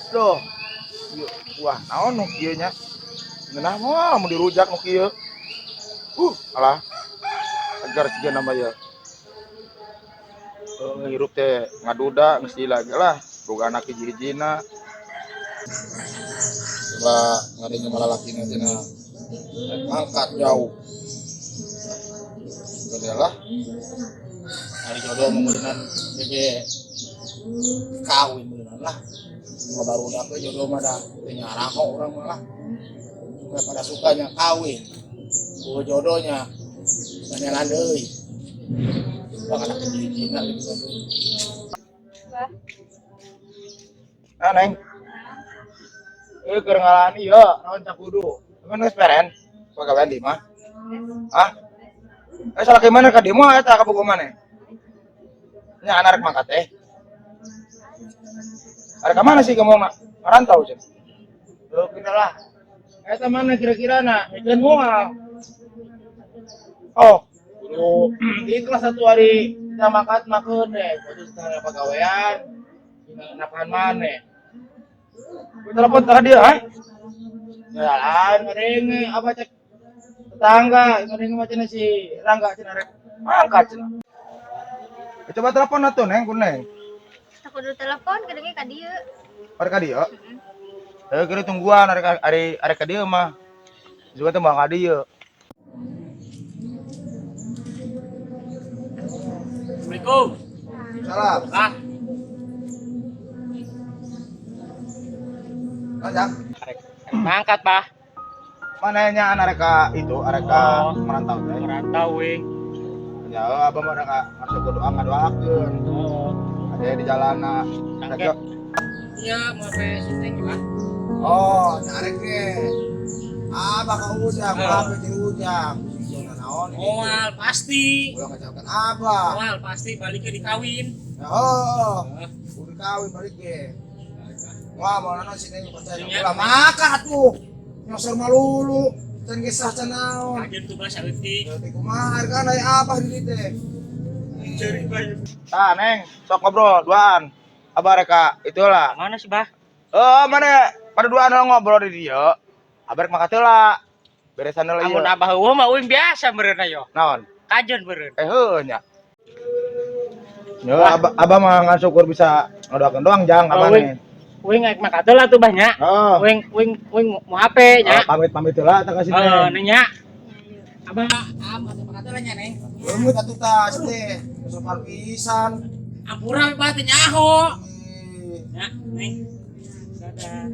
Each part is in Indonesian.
Loh, wah, naon nu kieu nya? Ngeunah mau dirujak nu kieu. Alah, ajar siga nama ya. Ngirup teh ngaduda geus lagi lah. Boga anak hiji-hijina. Coba ngadenge malalaki cenah. Angkat jauh. Gede lah. Hari jodoh menggunakan bege kawin beneran lah. Cuma baru udah ke jodoh mah dah nyarang kok orang malah. Pada sukanya kawin. Ku jodohnya banyalan deui. Bang anak hiji-hijina gitu. Neng. Keur ngalaan ieu naon cakudu. Emang geus peren? Pagawean di mah? Hah? Salah ke mana ka dieu mah eta ka bogo maneh? Nya anak rek mangkat teh. Are ka mana sih kamu ngarantau cenah? Loh pindah lah. Eta mana kira-kira na? Mikeun moal. Oh, kudu ikhlas satu hari kita makan deh. Terus tengah pagawean, napan maneh. Telepon tah dia, jalan ngadeng apa cek tetangga, ngadeng macam si Rangga cenah rek. Angkat cenah. Coba telepon atuh Neng, kun Neng. Aku dulu telepon kadangnya ka dieu. Are ka dieu? Kira tungguan are ka dieu mah. Juga teh mah ka dieu. Assalamualaikum. Salam. Ah, Lanjak. mangkat, Pak. Mana nya arek ka itu, arek ka merantau teh. Merantau we. Ya, abang mah ka masuk ke doa ngadoakeun. Oh, Ada di jalanna. Kakek. Iya, mau pe syuting Pak. Oh, nyarek ge. Abah ka ujang, apa di ujang. Zona naon? Moal pasti. Ulang ngajaukan abah. Moal pasti baliknya dikawin. Oh, udah kawin balik ge. Wah, mau naon sih nih percaya. Ulah maka tuh. Nyosor malulu. Can kisah can naon. Kajen tuh Mas Alti. Jadi kumaha harga aya abah di teh. Cari bayu. Ah, Neng, sok ngobrol duaan. Abah reka itulah. Mana sih, Bah? Mana pada duaan ngobrol di dia. Abah rek maka teula. Beresan deui ieu. Amun abah eueuh mah uing biasa meureun ayo. Naon? Kajen meureun. Heuh nya. Ya, abah mah ngasyukur bisa ngadoakeun doang jang abah nih. Uing ngek maka teula tuh banyak. Oh. Uing mau HP nya. Pamit heula tah ka sini. Nya. Abah mau maka teula nya, Neng. Leumut atuh tas teh. Sopan pisan. Ampura Pak teh nyaho. Ya, Neng. Dadah.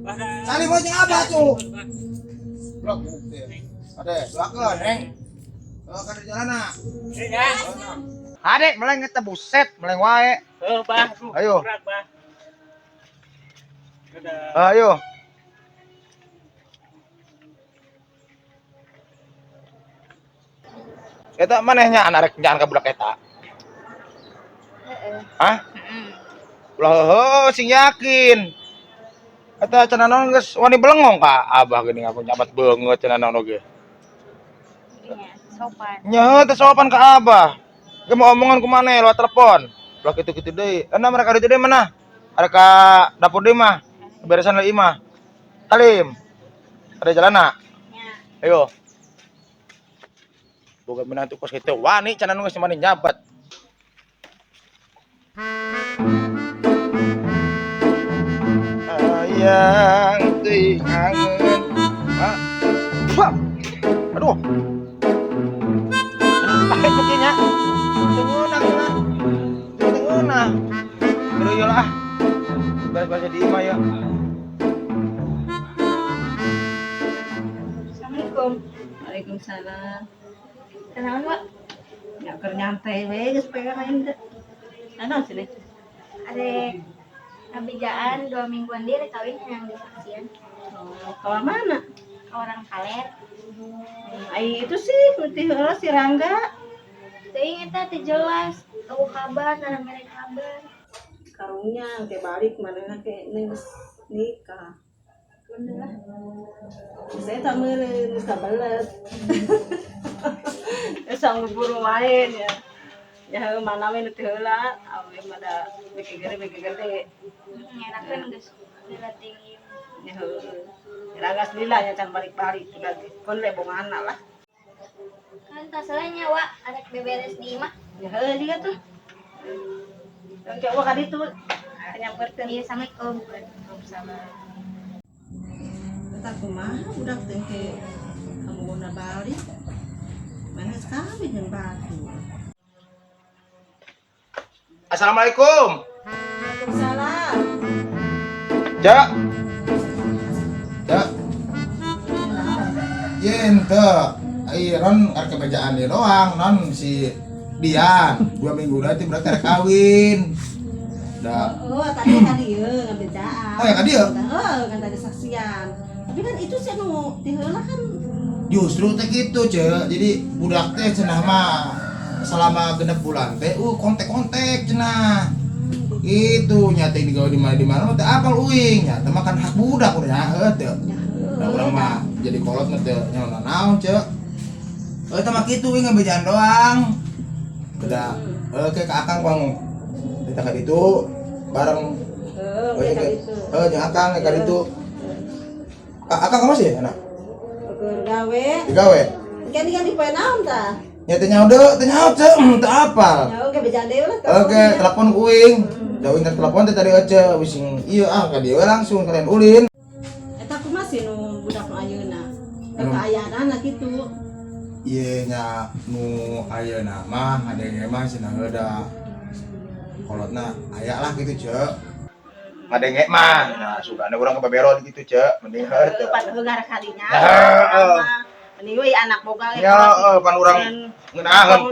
Dadah. Cari bojeng abah tuh. Blok teh. Ade, doakeun, Neng. Ka di jalanna. Ya. Ade, meleng eta buset, meleng wae. Bah. Ayo. Berat, Bah. Dadah. Ayo. Eta manehnya anak rek jangan ka budak eta. Heeh. Hah? Ulah heuh sing yakin. Eta cenah naon geus wani belengong ka abah geuning aku nyabat beungeut cenah naon oge. Iya, sopan. Nya teh sopan ka abah. Ge mau omongan ku maneh lewat telepon. Ulah kitu-kitu deui. Euna mereka ditu deui mana? Are ka dapur deui mah. Beresan deui mah. Salim. Ada jalanna. Ya. Ayo. Boga menantu kos kitu wani cenah nu geus mani nyabat. Sayang teuing kangen. Hah? Wah. Aduh. Pakai begini tenguna cenah. Tenguna. Aduh ieu lah. Beres-beres di imah ya. Assalamualaikum. Waalaikumsalam. Kenapa, Mbak? Ya keur nyantai we geus pegang aing teh. Naon sih? Ada abijaan 2 mingguan dia kawin yang disaksian Oh, kawan mana? ke orang kaler. Ai itu sih putih heula si Rangga. Teuing eta teh jelas tahu kabar dan mere kabar. Karungnya ke balik manehna ke geus nikah. Saya tak meureun geus kabelet. Geus sanggup buru main ya. Ya mana main itu heula, awe mada beki gede. Ngerakeun geus dilatih. Ya heueuh. Ragas lila nya can balik-balik ganti. Kon lebonganna lah. Kan tasalahnya wa arek beberes di imah. Ya heueuh juga tuh. Dan coba ka ditu. Nyamperkeun. Iya, Assalamualaikum. Waalaikumsalam. Kata kumaha budak teh ke kamu guna balik. Mana sekali dengan batu. Assalamualaikum. Waalaikumsalam. Cak. Cak. Yen teh non arek kebajaan dia doang non si Dian 2 minggu nanti berarti arek kawin. Oh, tadi ya ngebejaan. Oh ya kan dia? Oh, kan tadi saksian. Tapi kan itu sih nu tiheula kan. Justru teh gitu cek. Jadi budak teh cenah mah selama genep bulan teh kontek-kontek cenah. Itu nyata digawe di mana teh apal uing nya teh makan hak budak udah nyaheut teh. Da urang mah jadi kolot mah teh nyaon naon cek. Teh mah kitu uing ngebejaan doang. Beda ke akang pang kita ka ditu bareng jeung akang ka ditu. Akang ka masih anak? Gawe. Digawe. Ganti-ganti poe naon tah? Ya teh nyaho teh teu apal. Ya oke bejaan deui lah. Oke, telepon kuing. Da uing telepon teh tadi aja wishing ieu ka dieu langsung kalian ulin. Eta kumaha sih nu budak nu ayeuna? Kekayaan kitu. Ieu nya nu ayeuna mah adenge mah cenah heuda. Kolotna aya lah gitu, Cek. Ngadenge mah, nah sugana urang kebabero gitu, Cek. Mending heuh. Pan heula kadinya. Heeh. Mending we anak boga Ya, pan urang ngeunaheun.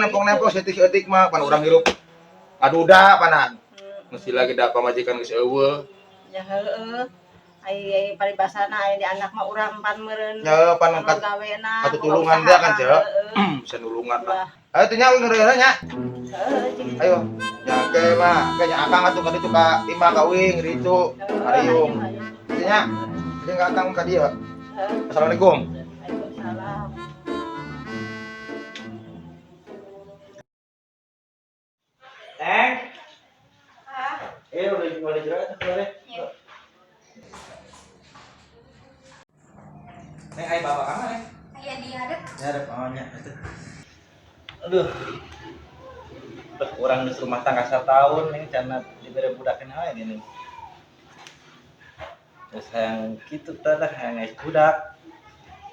Nempong-nempong seutik-seutik mah pan urang hirup aduda panan. Mesti lagi da pamajikan geus eueuh. Ya heueuh. Ai paribasana aya di anak mah urang pan meureun. Ya pan gawena. katutulungan dia kan, Cek. Bisa nulungan lah. Ayo teh nya ngeureuna nya. Ayo. Ya ke mah, kayaknya akang atuh ka ditu ka imah ka wing ritu. Ariung. Teh nya. Jeung ka akang ka dieu. Assalamualaikum. Waalaikumsalam. Neng. Udah jelas keluar. Neng, ayo bawa kamu, Neng. Iya diharap. Ya ada pamanya itu. Aduh. Orang di rumah tangga 1 tahun nih karena diberi budakin aja gini. Terus yang gitu dah yang es budak.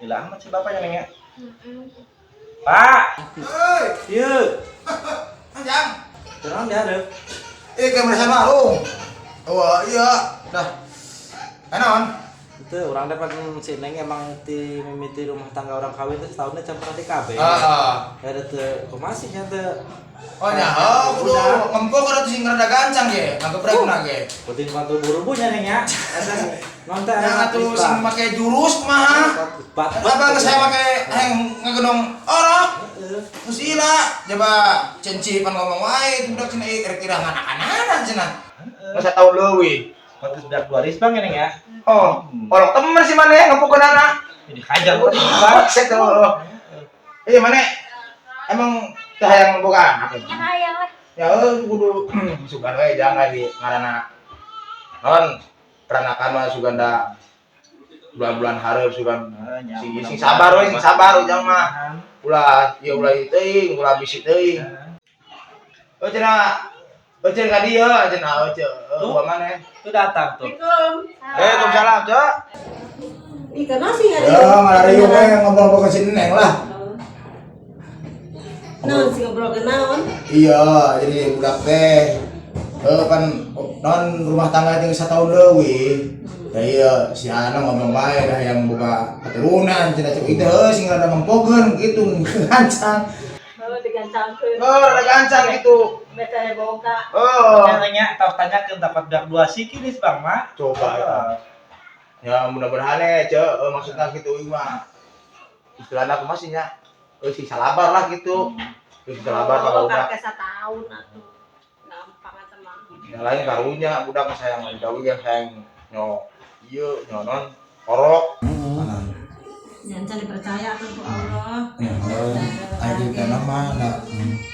Gila amat sih bapaknya Neng ya. Pak. Hei, Iya. Anjang. Jangan diharap. Kamera sama lu. Oh iya, dah. Kanon. Itu orang dapat si Neng emang mimiti rumah tangga orang kawin itu setahunnya campur di KB. Heeh. Ada tuh masih nyata. Oh nyaho, kudu ngempok ada sing rada gancang ge, ngagebrekna ge. Penting bantu buru-burunya Neng ya. Nonton Yang atuh sing make jurus kumaha? Apa geus saya make ngagenong orok? Geus ila, coba cencipan ngomong wae budak cenah ieu kira-kira anak-anak cenah. Masa tahun leuwih. Waktu sudah 2 rispang ya Neng ya. Oh, orok temen si maneh ngempokkeun anak. Jadi hajar kok Set tuh. Mana? Emang teh hayang boga anak. Ya hayang lah. Ya kudu sugan we jangan di ngaranna non peranakan mah suganda bulan-bulan hareup sugan sing sabar we sing sabar ujang mah ulah ieu ulah teuing ulah bisi teuing cenah cenah ka dieu cenah ulah maneh Itu datang tuh. Waalaikumsalam Cok. Ikan nasi ada. Ya ngariung we ngobrol ke si Neng lah. Naon sih ngobrol ke naon? Iya, jadi budak teh kan non rumah tangga jeung 1 tahun leuwih. Ya iya, si Ana ngomong bae dah yang buka keturunan cenah cek itu sing rada ngempogkeun kitu gancang. Oh, digancangkeun. Rada gancang gitu. Beta boga. Nanya tahu tanyakeun dapat dak 2 siki nih Bang mah. Coba ya. Ya mudah-mudahan Cek, maksudna kitu ieu mah. Istilahna kumaha sih nya? Si salabar lah gitu. Si salabar kalau udah Kakek 1 tahun atuh. Gampang eta mah. yang lain karunya budak sayang dawi yang sayang nyo ieu nyonon orok. Jangan dipercaya tuh Allah. Ya, mah da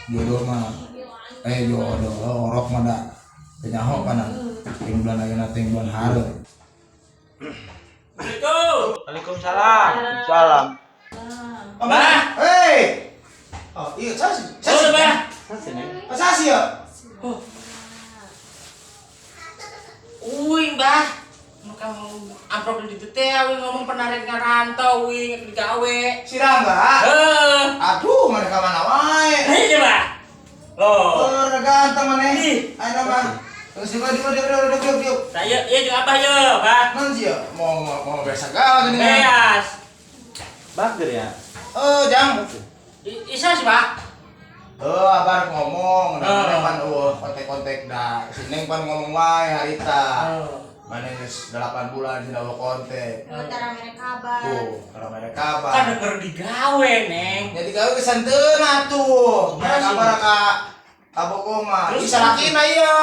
jodoh mah jodoh orok mah da penyaho kana ting bulan ayeuna ting bulan hareum. Waalaikumsalam. Salam. Bah, oh iya sasi bah sasi ya. Uing bah, kamu amplop di teh, uing ngomong penarik ngarantau, uing digawe. Sirangga. Aduh, mereka mana wae. Iya bah. Loh. Ganteng maneh. Ayo mah. Terus juga diuk. Saya iya juga apa ya, bah? Non sih ya, mau biasa gal gini. Beas. Bager ya. Jang. Isa sih, bah. Abar ngomong, namanya pan kontek-kontek dah. Si Neng pan ngomong wae harita. Mana geus 8 bulan sih dawa kontek. Tara mere kabar. Tuh, kalau mereka kabar. Kan denger digawe, Neng. Jadi kau kesanteun atuh. Mereka kabar ka bokong mah. Terus Bisa lakina ieu.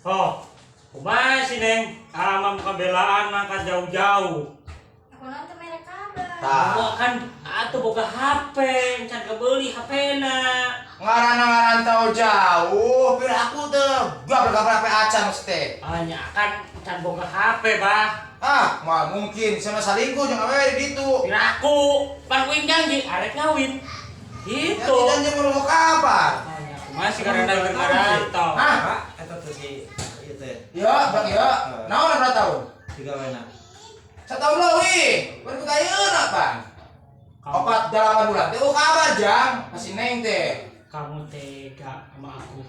Oh, kumaha sih, Neng? Alamat pembelaan mangkat jauh-jauh. Aku nonton mere kabar. Gua kan atuh boga HP, can kebeli HP-na. Ngarana-ngarantau jauh, pir aku teh gak berkabar acan mesti. Hanya kan can boga HP, bah. Mah mungkin sama salingkuh jeung awewe di ditu. Kira aku, pan uing janji arek ngawin. Gitu. Ya janji mau kabar. Masih karena ngarantau. Eta tuh si ieu teh. Ya, Bang ya. Naon berapa tahun? 3 wena. Setahun leuwih. Baru kayeuna, Bang. 8 bulan. Teu kabar, Jang. Masih Neng teh. Kamu tega sama aku.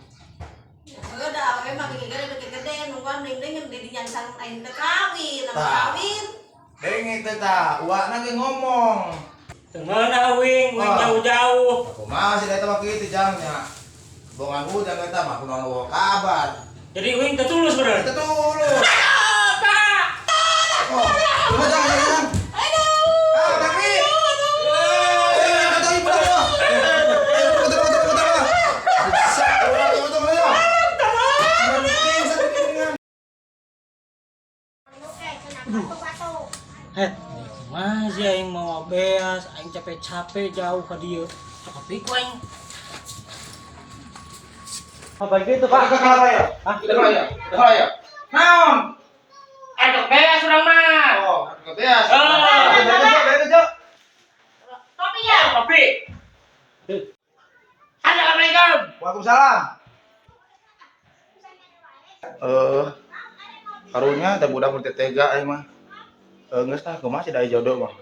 Udah, emang gede-gede nungguan ding-ding di nyansan lain teh kawin, Tah. Deng itu tah, uakna ge ngomong. Tengah wing jauh-jauh. Kumaha sih eta mah kitu Jangnya. Bongan udang eta mah kunaon kabar. Jadi wing teh tulus bener. Kita tulus. Oh, coba jangan. Aduh. Tapi. Masih aing mau beas, aing capek-capek jauh ke dia. Tapi ku aing Apa gitu, Pak? Kenapa ya? Kenapa ya? Naon? aduh beas urang mah. Oh, kebias. Topi ya, topi. Assalamualaikum. Waalaikumsalam. Karunya teh budak mun teh tega aing mah. Geus tah kumaha sih da jodoh mah.